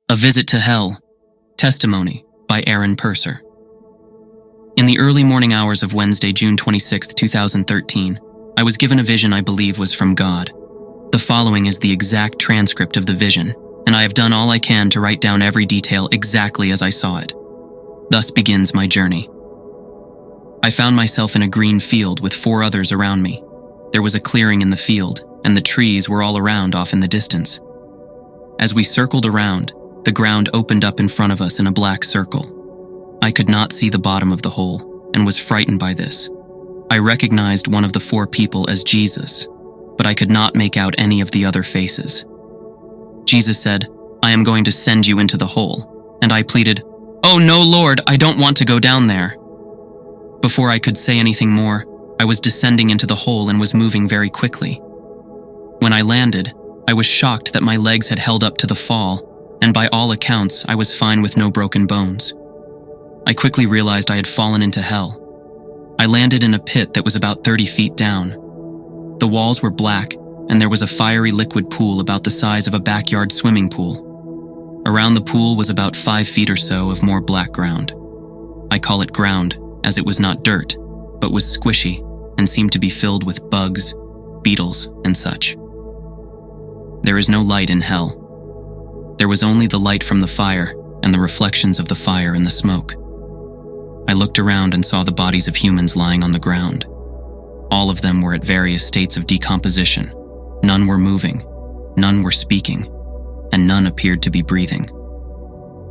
A Visit to Hell, Testimony by Aaron Purser. In the early morning hours of Wednesday, June 26, 2013, I was given a vision I believe was from God. The following is the exact transcript of the vision, and I have done all I can to write down every detail exactly as I saw it. Thus begins my journey. I found myself in a green field with 4 others around me. There was a clearing in the field, and the trees were all around off in the distance. As we circled around, the ground opened up in front of us in a black circle. I could not see the bottom of the hole and was frightened by this. I recognized one of the 4 people as Jesus, but I could not make out any of the other faces. Jesus said, "I am going to send you into the hole," and I pleaded, "Oh no, Lord, I don't want to go down there." Before I could say anything more, I was descending into the hole and was moving very quickly. When I landed, I was shocked that my legs had held up to the fall, and by all accounts, I was fine with no broken bones. I quickly realized I had fallen into hell. I landed in a pit that was about 30 feet down. The walls were black, and there was a fiery liquid pool about the size of a backyard swimming pool. Around the pool was about 5 feet or so of more black ground. I call it ground, as it was not dirt, but was squishy and seemed to be filled with bugs, beetles, and such. There is no light in hell. There was only the light from the fire and the reflections of the fire in the smoke. I looked around and saw the bodies of humans lying on the ground. All of them were at various states of decomposition. None were moving, none were speaking, and none appeared to be breathing.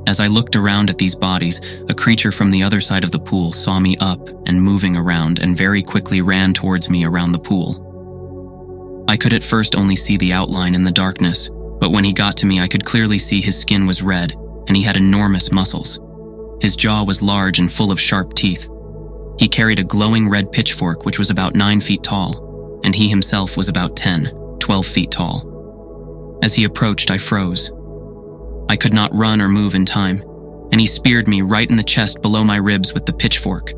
As I looked around at these bodies, a creature from the other side of the pool saw me up and moving around and very quickly ran towards me around the pool. I could at first only see the outline in the darkness, but when he got to me, I could clearly see his skin was red, and he had enormous muscles. His jaw was large and full of sharp teeth. He carried a glowing red pitchfork which was about 9 feet tall, and he himself was about 10, 12 feet tall. As he approached, I froze. I could not run or move in time, and he speared me right in the chest below my ribs with the pitchfork.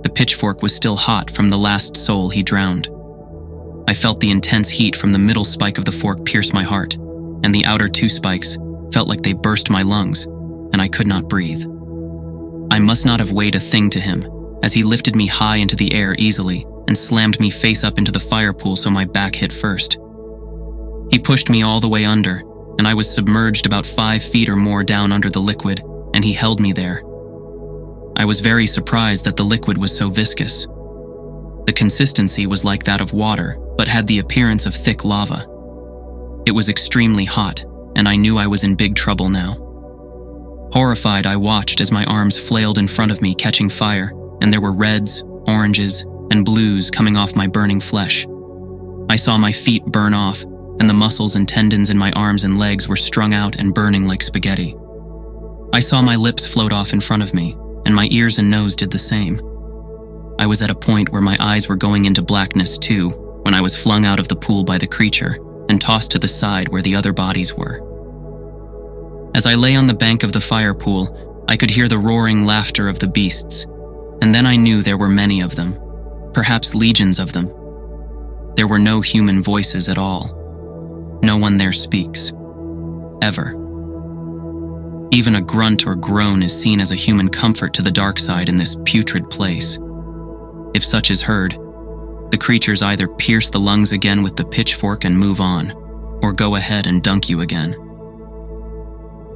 The pitchfork was still hot from the last soul he drowned. I felt the intense heat from the middle spike of the fork pierce my heart, and the outer 2 spikes felt like they burst my lungs, and I could not breathe. I must not have weighed a thing to him, as he lifted me high into the air easily and slammed me face up into the fire pool so my back hit first. He pushed me all the way under, and I was submerged about 5 feet or more down under the liquid, and he held me there. I was very surprised that the liquid was so viscous. The consistency was like that of water, but had the appearance of thick lava. It was extremely hot, and I knew I was in big trouble now. Horrified, I watched as my arms flailed in front of me, catching fire, and there were reds, oranges, and blues coming off my burning flesh. I saw my feet burn off, and the muscles and tendons in my arms and legs were strung out and burning like spaghetti. I saw my lips float off in front of me, and my ears and nose did the same. I was at a point where my eyes were going into blackness too, when I was flung out of the pool by the creature and tossed to the side where the other bodies were. As I lay on the bank of the fire pool, I could hear the roaring laughter of the beasts, and then I knew there were many of them, perhaps legions of them. There were no human voices at all. No one there speaks. Ever. Even a grunt or groan is seen as a human comfort to the dark side in this putrid place. If such is heard, the creatures either pierce the lungs again with the pitchfork and move on, or go ahead and dunk you again.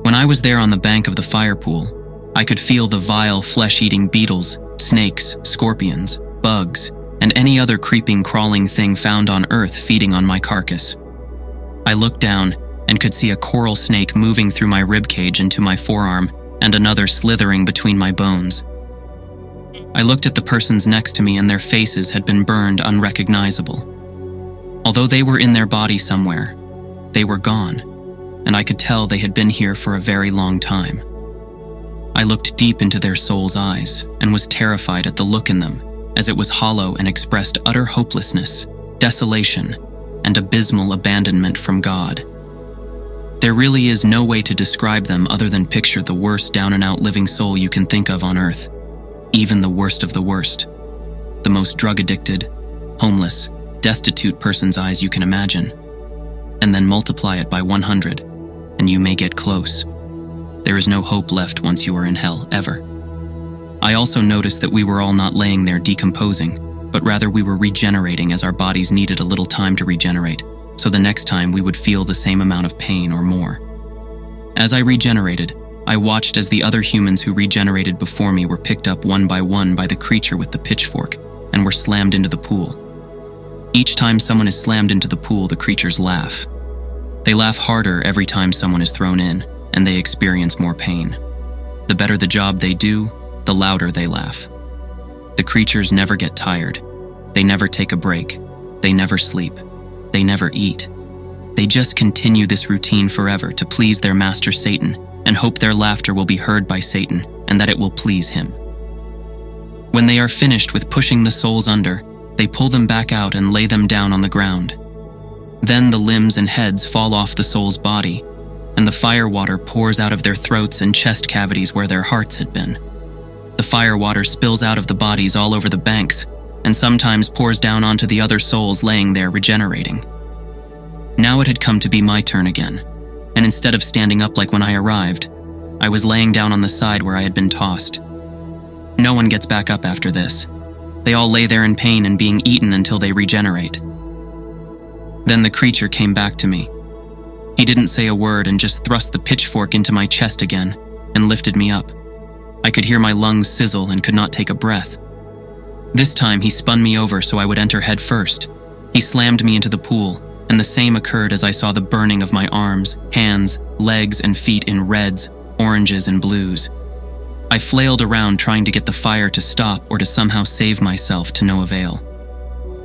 When I was there on the bank of the fire pool, I could feel the vile flesh-eating beetles, snakes, scorpions, bugs, and any other creeping, crawling thing found on earth feeding on my carcass. I looked down and could see a coral snake moving through my ribcage into my forearm and another slithering between my bones. I looked at the persons next to me and their faces had been burned unrecognizable. Although they were in their body somewhere, they were gone, and I could tell they had been here for a very long time. I looked deep into their souls' eyes and was terrified at the look in them, as it was hollow and expressed utter hopelessness, desolation, and abysmal abandonment from God. There really is no way to describe them other than picture the worst down-and-out living soul you can think of on earth. Even the worst of the worst. The most drug-addicted, homeless, destitute person's eyes you can imagine. And then multiply it by 100, and you may get close. There is no hope left once you are in hell, ever. I also noticed that we were all not laying there decomposing, but rather we were regenerating as our bodies needed a little time to regenerate, so the next time we would feel the same amount of pain or more. As I regenerated, I watched as the other humans who regenerated before me were picked up one by the creature with the pitchfork and were slammed into the pool. Each time someone is slammed into the pool, the creatures laugh. They laugh harder every time someone is thrown in, and they experience more pain. The better the job they do, the louder they laugh. The creatures never get tired. They never take a break. They never sleep. They never eat. They just continue this routine forever to please their master Satan and hope their laughter will be heard by Satan and that it will please him. When they are finished with pushing the souls under, they pull them back out and lay them down on the ground. Then the limbs and heads fall off the soul's body, and the fire water pours out of their throats and chest cavities where their hearts had been. The fire water spills out of the bodies all over the banks, and sometimes pours down onto the other souls laying there regenerating. Now it had come to be my turn again, and instead of standing up like when I arrived, I was laying down on the side where I had been tossed. No one gets back up after this. They all lay there in pain and being eaten until they regenerate. Then the creature came back to me. He didn't say a word and just thrust the pitchfork into my chest again and lifted me up. I could hear my lungs sizzle and could not take a breath. This time he spun me over so I would enter head first. He slammed me into the pool, and the same occurred as I saw the burning of my arms, hands, legs, and feet in reds, oranges, and blues. I flailed around trying to get the fire to stop or to somehow save myself, to no avail.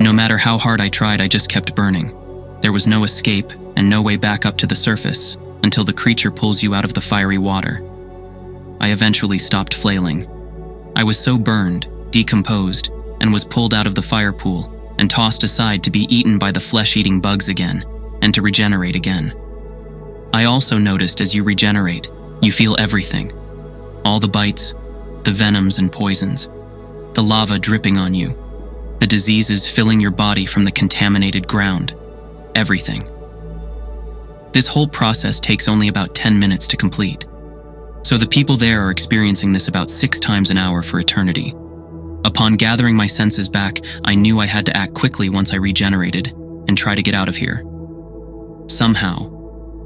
No matter how hard I tried, I just kept burning. There was no escape and no way back up to the surface until the creature pulls you out of the fiery water. I eventually stopped flailing. I was so burned, decomposed, and was pulled out of the fire pool and tossed aside to be eaten by the flesh-eating bugs again and to regenerate again. I also noticed as you regenerate, you feel everything. All the bites, the venoms and poisons, the lava dripping on you, the diseases filling your body from the contaminated ground, everything. This whole process takes only about 10 minutes to complete. So the people there are experiencing this about 6 times an hour for eternity. Upon gathering my senses back, I knew I had to act quickly once I regenerated and try to get out of here. Somehow,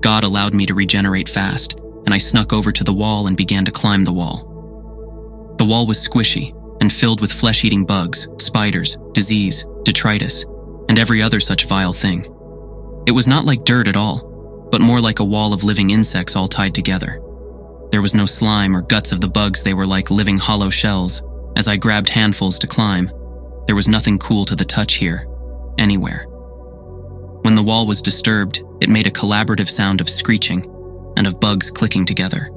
God allowed me to regenerate fast, and I snuck over to the wall and began to climb the wall. The wall was squishy and filled with flesh-eating bugs, spiders, disease, detritus, and every other such vile thing. It was not like dirt at all, but more like a wall of living insects all tied together. There was no slime or guts of the bugs. They were like living hollow shells. As I grabbed handfuls to climb, there was nothing cool to the touch here, anywhere. When the wall was disturbed, it made a collaborative sound of screeching and of bugs clicking together.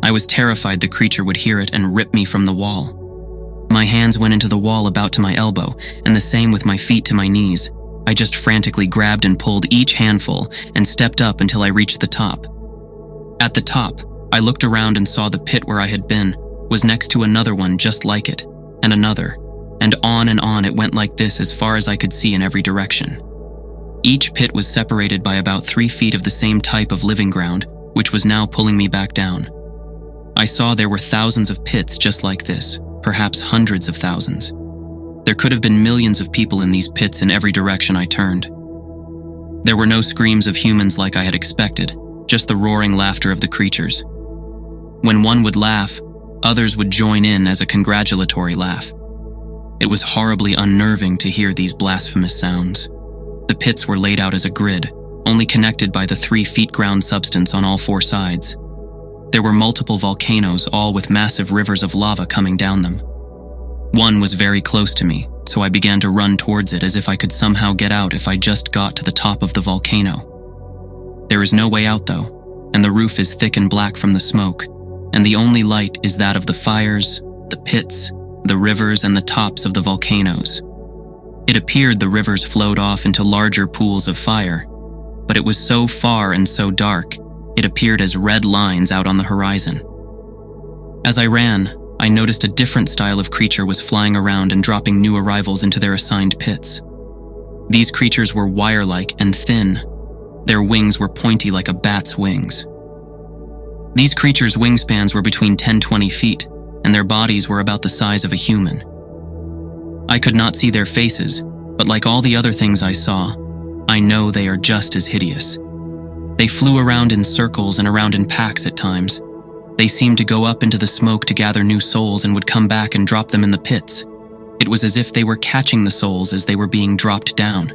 I was terrified the creature would hear it and rip me from the wall. My hands went into the wall about to my elbow, and the same with my feet to my knees. I just frantically grabbed and pulled each handful and stepped up until I reached the top. At the top, I looked around and saw the pit where I had been was next to another one just like it, and another, and on it went like this as far as I could see in every direction. Each pit was separated by about 3 feet of the same type of living ground, which was now pulling me back down. I saw there were thousands of pits just like this, perhaps hundreds of thousands. There could have been millions of people in these pits in every direction I turned. There were no screams of humans like I had expected, just the roaring laughter of the creatures. When one would laugh, others would join in as a congratulatory laugh. It was horribly unnerving to hear these blasphemous sounds. The pits were laid out as a grid, only connected by the 3 feet ground substance on all 4 sides. There were multiple volcanoes, all with massive rivers of lava coming down them. One was very close to me, so I began to run towards it as if I could somehow get out if I just got to the top of the volcano. There is no way out though, and the roof is thick and black from the smoke, and the only light is that of the fires, the pits, the rivers, and the tops of the volcanoes. It appeared the rivers flowed off into larger pools of fire, but it was so far and so dark, it appeared as red lines out on the horizon. As I ran, I noticed a different style of creature was flying around and dropping new arrivals into their assigned pits. These creatures were wire-like and thin. Their wings were pointy like a bat's wings. These creatures' wingspans were between 10-20 feet, and their bodies were about the size of a human. I could not see their faces, but like all the other things I saw, I know they are just as hideous. They flew around in circles and around in packs at times. They seemed to go up into the smoke to gather new souls and would come back and drop them in the pits. It was as if they were catching the souls as they were being dropped down.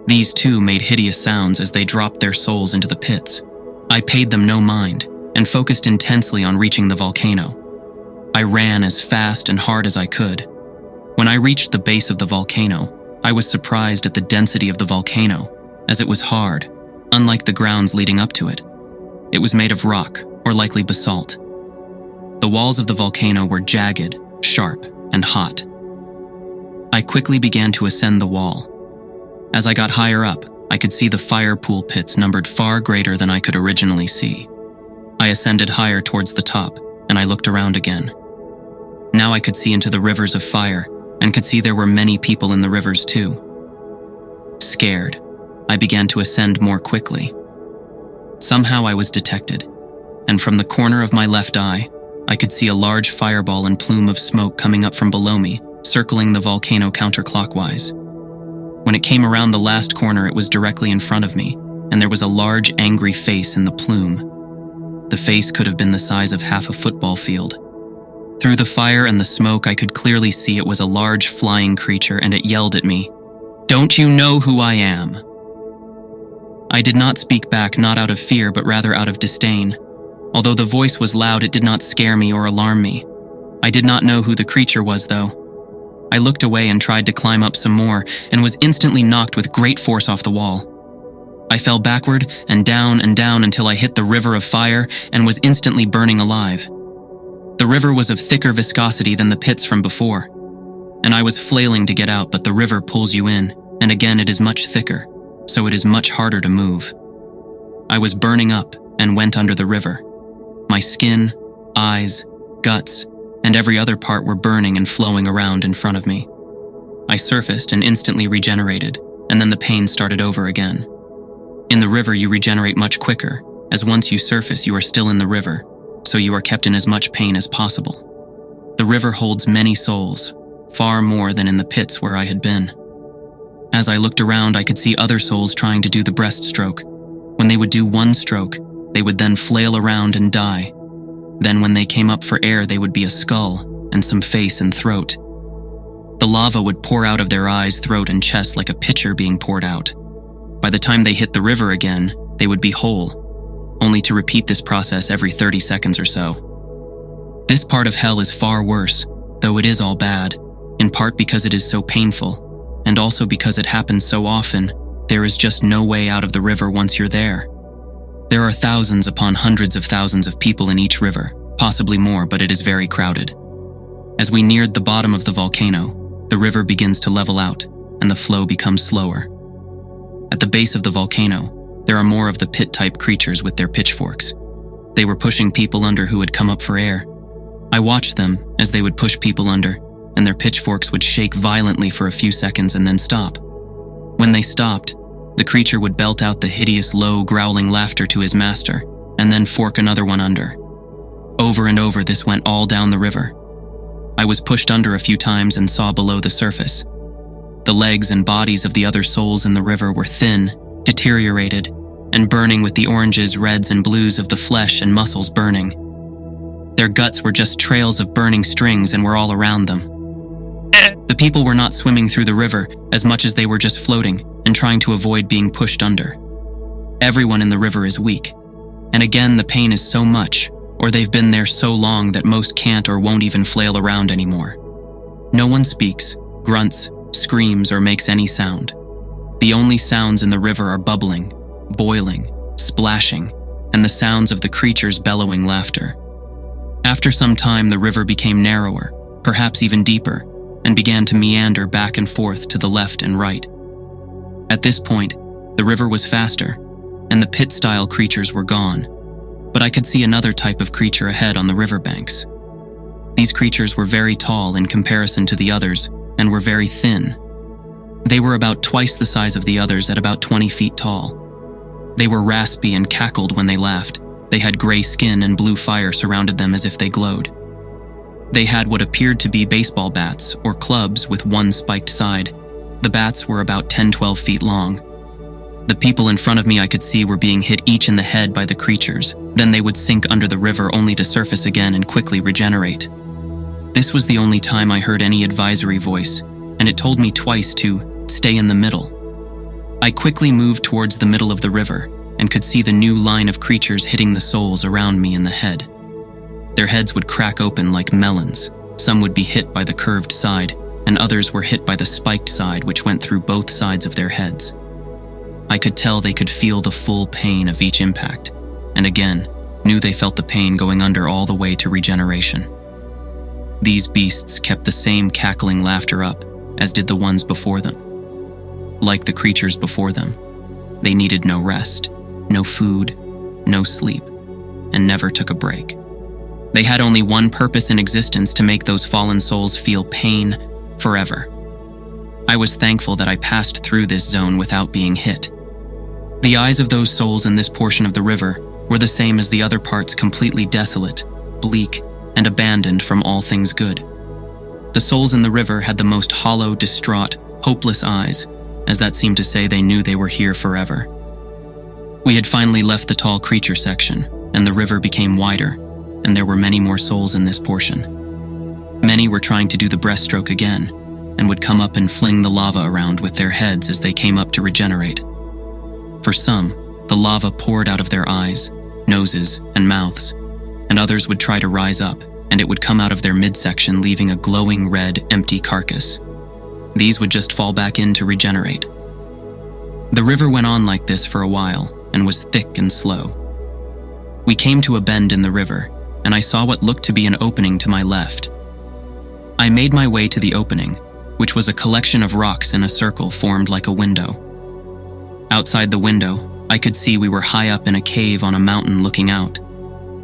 These too made hideous sounds as they dropped their souls into the pits. I paid them no mind and focused intensely on reaching the volcano. I ran as fast and hard as I could. When I reached the base of the volcano, I was surprised at the density of the volcano, as it was hard, unlike the grounds leading up to it. It was made of rock, or likely basalt. The walls of the volcano were jagged, sharp, and hot. I quickly began to ascend the wall. As I got higher up, I could see the fire pool pits numbered far greater than I could originally see. I ascended higher towards the top, and I looked around again. Now I could see into the rivers of fire, and could see there were many people in the rivers too. Scared, I began to ascend more quickly. Somehow I was detected, and from the corner of my left eye, I could see a large fireball and plume of smoke coming up from below me, circling the volcano counterclockwise. When it came around the last corner, it was directly in front of me, and there was a large, angry face in the plume. The face could have been the size of half a football field. Through the fire and the smoke, I could clearly see it was a large flying creature, and it yelled at me, "Don't you know who I am?" I did not speak back, not out of fear, but rather out of disdain. Although the voice was loud, it did not scare me or alarm me. I did not know who the creature was, though. I looked away and tried to climb up some more, and was instantly knocked with great force off the wall. I fell backward and down until I hit the river of fire and was instantly burning alive. The river was of thicker viscosity than the pits from before, and I was flailing to get out, but the river pulls you in, and again it is much thicker, so it is much harder to move. I was burning up and went under the river. My skin, eyes, guts, and every other part were burning and flowing around in front of me. I surfaced and instantly regenerated, and then the pain started over again. In the river, you regenerate much quicker, as once you surface, you are still in the river, so you are kept in as much pain as possible. The river holds many souls, far more than in the pits where I had been. As I looked around, I could see other souls trying to do the breaststroke. When they would do one stroke, they would then flail around and die. Then when they came up for air, they would be a skull and some face and throat. The lava would pour out of their eyes, throat, and chest like a pitcher being poured out. By the time they hit the river again, they would be whole, only to repeat this process every 30 seconds or so. This part of hell is far worse, though it is all bad, in part because it is so painful, and also because it happens so often. There is just no way out of the river once you're there. There are thousands upon hundreds of thousands of people in each river, possibly more, but it is very crowded. As we neared the bottom of the volcano, the river begins to level out, and the flow becomes slower. At the base of the volcano, there are more of the pit-type creatures with their pitchforks. They were pushing people under who had come up for air. I watched them as they would push people under, and their pitchforks would shake violently for a few seconds and then stop. When they stopped, the creature would belt out the hideous, low, growling laughter to his master, and then fork another one under. Over and over, this went all down the river. I was pushed under a few times and saw below the surface. The legs and bodies of the other souls in the river were thin, deteriorated, and burning with the oranges, reds, and blues of the flesh and muscles burning. Their guts were just trails of burning strings and were all around them. The people were not swimming through the river as much as they were just floating and trying to avoid being pushed under. Everyone in the river is weak, and again the pain is so much, or they've been there so long that most can't or won't even flail around anymore. No one speaks, grunts, screams, or makes any sound. The only sounds in the river are bubbling, boiling, splashing, and the sounds of the creatures bellowing laughter. After some time, the river became narrower, perhaps even deeper, and began to meander back and forth to the left and right. At this point, the river was faster, and the pit-style creatures were gone, but I could see another type of creature ahead on the riverbanks. These creatures were very tall in comparison to the others and were very thin. They were about twice the size of the others at about 20 feet tall. They were raspy and cackled when they laughed, They had gray skin and blue fire surrounded them as if they glowed. They had what appeared to be baseball bats or clubs with one spiked side. The bats were about 10-12 feet long. The people in front of me I could see were being hit each in the head by the creatures. Then they would sink under the river only to surface again and quickly regenerate. This was the only time I heard any advisory voice, and it told me twice to stay in the middle. I quickly moved towards the middle of the river and could see the new line of creatures hitting the souls around me in the head. Their heads would crack open like melons. Some would be hit by the curved side, and others were hit by the spiked side which went through both sides of their heads. I could tell they could feel the full pain of each impact, and again, knew they felt the pain going under all the way to regeneration. These beasts kept the same cackling laughter up, as did the ones before them. Like the creatures before them, they needed no rest, no food, no sleep, and never took a break. They had only one purpose in existence: to make those fallen souls feel pain forever. I was thankful that I passed through this zone without being hit. The eyes of those souls in this portion of the river were the same as the other parts, completely desolate, bleak, and abandoned from all things good. The souls in the river had the most hollow, distraught, hopeless eyes, as that seemed to say they knew they were here forever. We had finally left the tall creature section, and the river became wider, and there were many more souls in this portion. Many were trying to do the breaststroke again, and would come up and fling the lava around with their heads as they came up to regenerate. For some, the lava poured out of their eyes, noses, and mouths, and others would try to rise up, and it would come out of their midsection, leaving a glowing red, empty carcass. These would just fall back in to regenerate. The river went on like this for a while, and was thick and slow. We came to a bend in the river, and I saw what looked to be an opening to my left. I made my way to the opening, which was a collection of rocks in a circle formed like a window. Outside the window, I could see we were high up in a cave on a mountain looking out,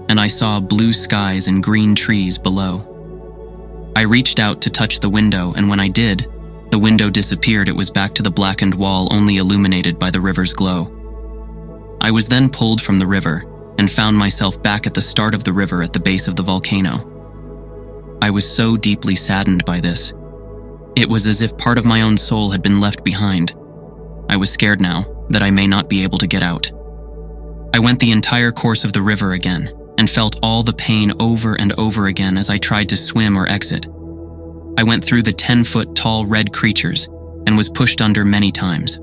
and I saw blue skies and green trees below. I reached out to touch the window, and when I did, the window disappeared. It was back to the blackened wall, only illuminated by the river's glow. I was then pulled from the river and found myself back at the start of the river at the base of the volcano. I was so deeply saddened by this. It was as if part of my own soul had been left behind. I was scared now that I may not be able to get out. I went the entire course of the river again and felt all the pain over and over again as I tried to swim or exit. I went through the 10-foot tall red creatures and was pushed under many times.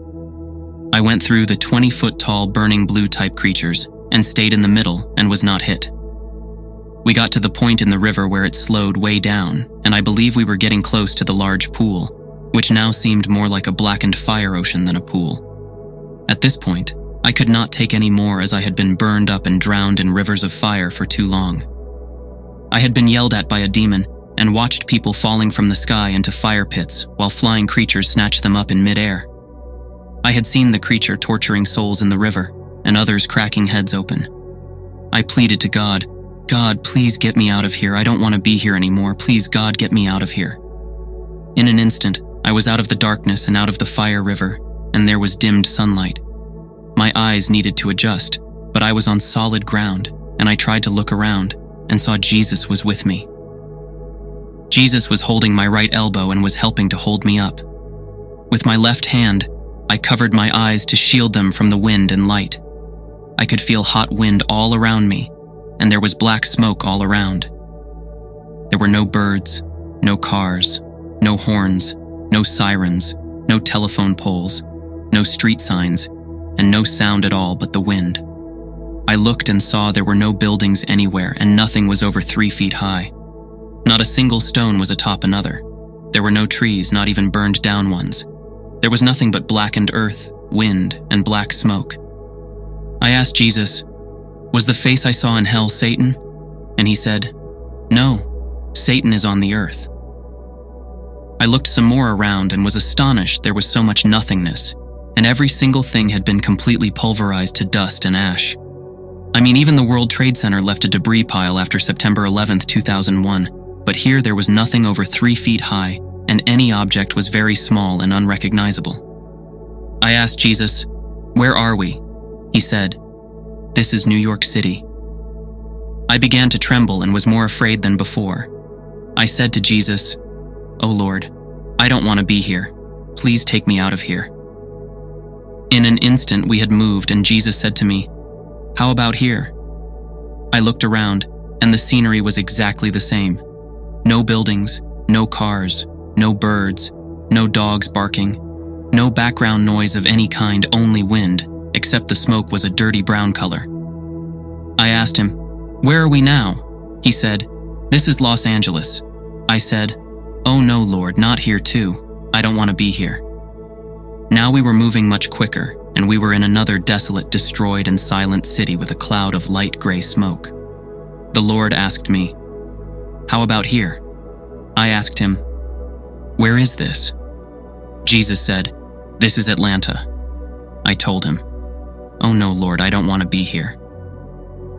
I went through the 20-foot tall burning blue type creatures and stayed in the middle and was not hit. We got to the point in the river where it slowed way down, and I believe we were getting close to the large pool, which now seemed more like a blackened fire ocean than a pool. At this point, I could not take any more, as I had been burned up and drowned in rivers of fire for too long. I had been yelled at by a demon and watched people falling from the sky into fire pits while flying creatures snatched them up in midair. I had seen the creature torturing souls in the river and others cracking heads open. I pleaded to God, "God, please get me out of here. I don't want to be here anymore. Please, God, get me out of here." In an instant, I was out of the darkness and out of the fire river, and there was dimmed sunlight. My eyes needed to adjust, but I was on solid ground, and I tried to look around and saw Jesus was with me. Jesus was holding my right elbow and was helping to hold me up. With my left hand, I covered my eyes to shield them from the wind and light. I could feel hot wind all around me, and there was black smoke all around. There were no birds, no cars, no horns, no sirens, no telephone poles, no street signs, and no sound at all but the wind. I looked and saw there were no buildings anywhere, and nothing was over 3 feet high. Not a single stone was atop another. There were no trees, not even burned down ones. There was nothing but blackened earth, wind, and black smoke. I asked Jesus, "Was the face I saw in hell Satan?" And he said, "No, Satan is on the earth." I looked some more around and was astonished there was so much nothingness, and every single thing had been completely pulverized to dust and ash. I mean, even the World Trade Center left a debris pile after September 11th, 2001, but here there was nothing over 3 feet high, and any object was very small and unrecognizable. I asked Jesus, "Where are we?" He said, "This is New York City. I began to tremble and was more afraid than before. I said to Jesus, "Oh Lord, I don't want to be here. Please take me out of here." In an instant we had moved and Jesus said to me, "How about here?" I looked around and the scenery was exactly the same. No buildings, no cars, no birds, no dogs barking, no background noise of any kind, only wind, except the smoke was a dirty brown color. I asked him, "Where are we now?" He said, "This is Los Angeles." I said, "Oh no, Lord, not here too. I don't want to be here." Now we were moving much quicker, and we were in another desolate, destroyed, and silent city with a cloud of light gray smoke. The Lord asked me, "How about here?" I asked him, "Where is this?" Jesus said, "This is Atlanta." I told him, "Oh no, Lord, I don't want to be here."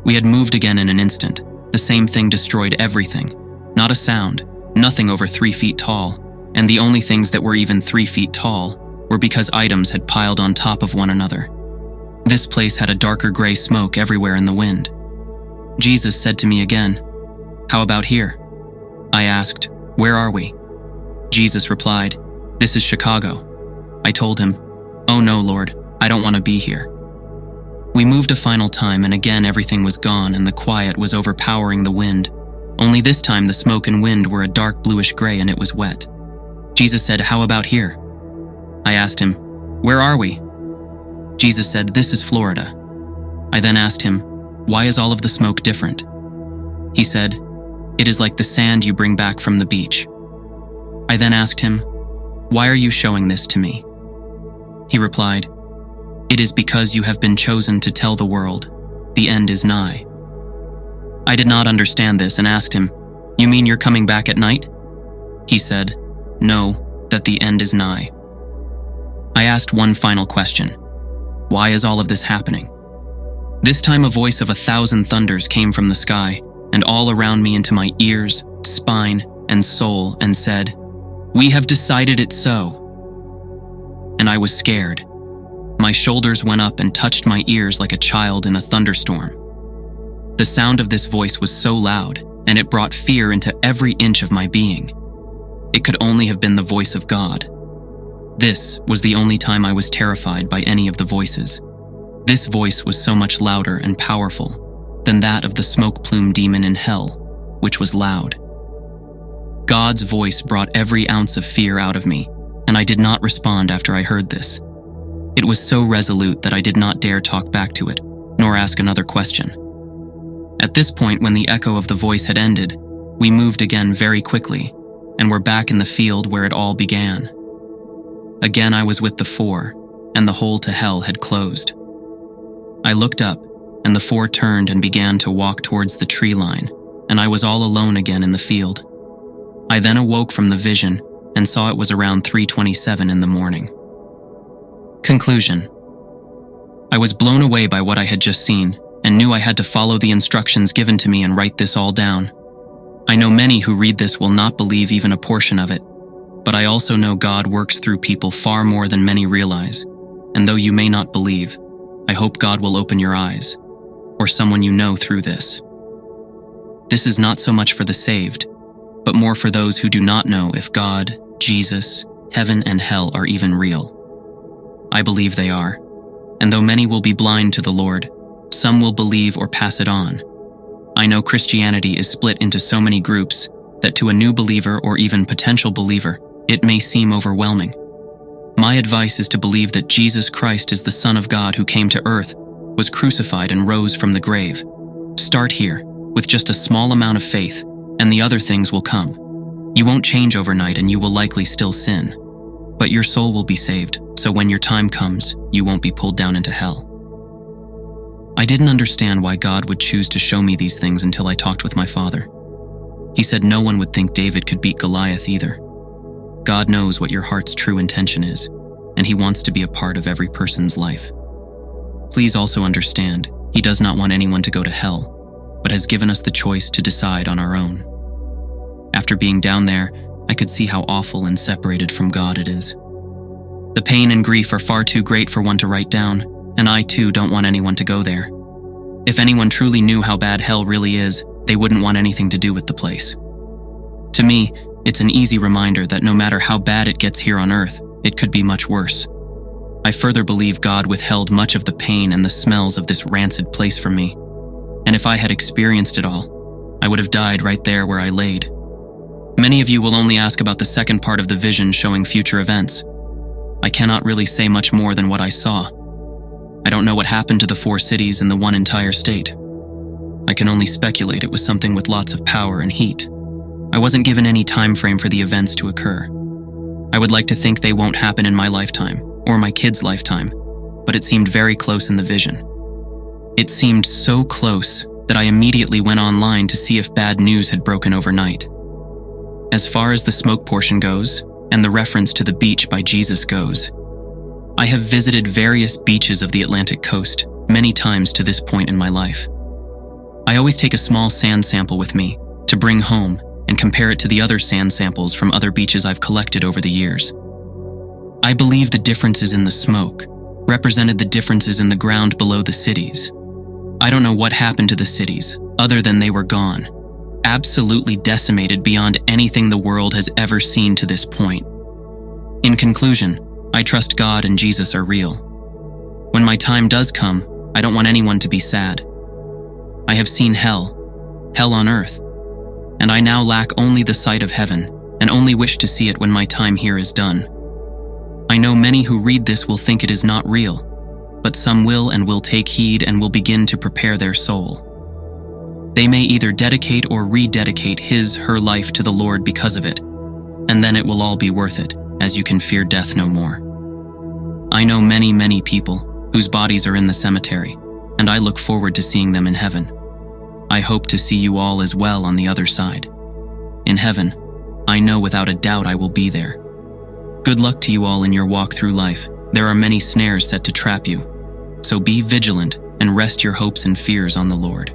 We had moved again in an instant. The same thing destroyed everything. Not a sound, nothing over 3 feet tall, and the only things that were even 3 feet tall were because items had piled on top of one another. This place had a darker gray smoke everywhere in the wind. Jesus said to me again, "How about here?" I asked, "Where are we?" Jesus replied, "This is Chicago." I told him, "Oh no, Lord, I don't want to be here." We moved a final time and again everything was gone and the quiet was overpowering the wind. Only this time the smoke and wind were a dark bluish gray and it was wet. Jesus said, "How about here?" I asked him, "Where are we?" Jesus said, "This is Florida." I then asked him, "Why is all of the smoke different?" He said, "It is like the sand you bring back from the beach." I then asked him, "Why are you showing this to me?" He replied, "It is because you have been chosen to tell the world, the end is nigh." I did not understand this and asked him, "You mean you're coming back at night?" He said, "No, that the end is nigh." I asked one final question. Why is all of this happening? This time a voice of 1,000 thunders came from the sky and all around me into my ears, spine, and soul and said, "We have decided it so." And I was scared. My shoulders went up and touched my ears like a child in a thunderstorm. The sound of this voice was so loud, and it brought fear into every inch of my being. It could only have been the voice of God. This was the only time I was terrified by any of the voices. This voice was so much louder and powerful than that of the smoke plume demon in hell, which was loud. God's voice brought every ounce of fear out of me, and I did not respond after I heard this. It was so resolute that I did not dare talk back to it, nor ask another question. At this point, when the echo of the voice had ended, we moved again very quickly, and were back in the field where it all began. Again I was with the four, and the hole to hell had closed. I looked up, and the four turned and began to walk towards the tree line, and I was all alone again in the field. I then awoke from the vision and saw it was around 3:27 in the morning. Conclusion. I was blown away by what I had just seen and knew I had to follow the instructions given to me and write this all down. I know many who read this will not believe even a portion of it, but I also know God works through people far more than many realize, and though you may not believe, I hope God will open your eyes, or someone you know through this. This is not so much for the saved, but more for those who do not know if God, Jesus, heaven, and hell are even real. I believe they are, and though many will be blind to the Lord, some will believe or pass it on. I know Christianity is split into so many groups that to a new believer or even potential believer, it may seem overwhelming. My advice is to believe that Jesus Christ is the Son of God who came to earth, was crucified and rose from the grave. Start here, with just a small amount of faith, and the other things will come. You won't change overnight and you will likely still sin, but your soul will be saved, so when your time comes, you won't be pulled down into hell. I didn't understand why God would choose to show me these things until I talked with my father. He said no one would think David could beat Goliath either. God knows what your heart's true intention is, and He wants to be a part of every person's life. Please also understand, He does not want anyone to go to hell, but has given us the choice to decide on our own. After being down there, I could see how awful and separated from God it is. The pain and grief are far too great for one to write down, and I too don't want anyone to go there. If anyone truly knew how bad hell really is, they wouldn't want anything to do with the place. To me, it's an easy reminder that no matter how bad it gets here on earth, it could be much worse. I further believe God withheld much of the pain and the smells of this rancid place from me. And if I had experienced it all, I would have died right there where I laid. Many of you will only ask about the second part of the vision showing future events. I cannot really say much more than what I saw. I don't know what happened to the 4 cities and the 1 entire state. I can only speculate it was something with lots of power and heat. I wasn't given any time frame for the events to occur. I would like to think they won't happen in my lifetime, or my kid's lifetime, but it seemed very close in the vision. It seemed so close that I immediately went online to see if bad news had broken overnight. As far as the smoke portion goes, and the reference to the beach by Jesus goes, I have visited various beaches of the Atlantic coast many times to this point in my life. I always take a small sand sample with me to bring home and compare it to the other sand samples from other beaches I've collected over the years. I believe the differences in the smoke represented the differences in the ground below the cities. I don't know what happened to the cities, other than they were gone, absolutely decimated beyond anything the world has ever seen to this point. In conclusion, I trust God and Jesus are real. When my time does come, I don't want anyone to be sad. I have seen hell on earth, and I now lack only the sight of heaven and only wish to see it when my time here is done. I know many who read this will think it is not real, but some will and will take heed and will begin to prepare their soul. They may either dedicate or rededicate his/her life to the Lord because of it, and then it will all be worth it, as you can fear death no more. I know many people whose bodies are in the cemetery, and I look forward to seeing them in heaven. I hope to see you all as well on the other side. In heaven, I know without a doubt I will be there. Good luck to you all in your walk through life. There are many snares set to trap you, so be vigilant and rest your hopes and fears on the Lord.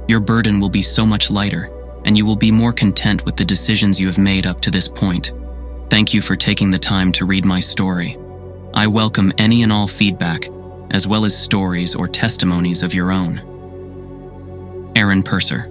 Your burden will be so much lighter, and you will be more content with the decisions you have made up to this point. Thank you for taking the time to read my story. I welcome any and all feedback, as well as stories or testimonies of your own. Aaron Purser.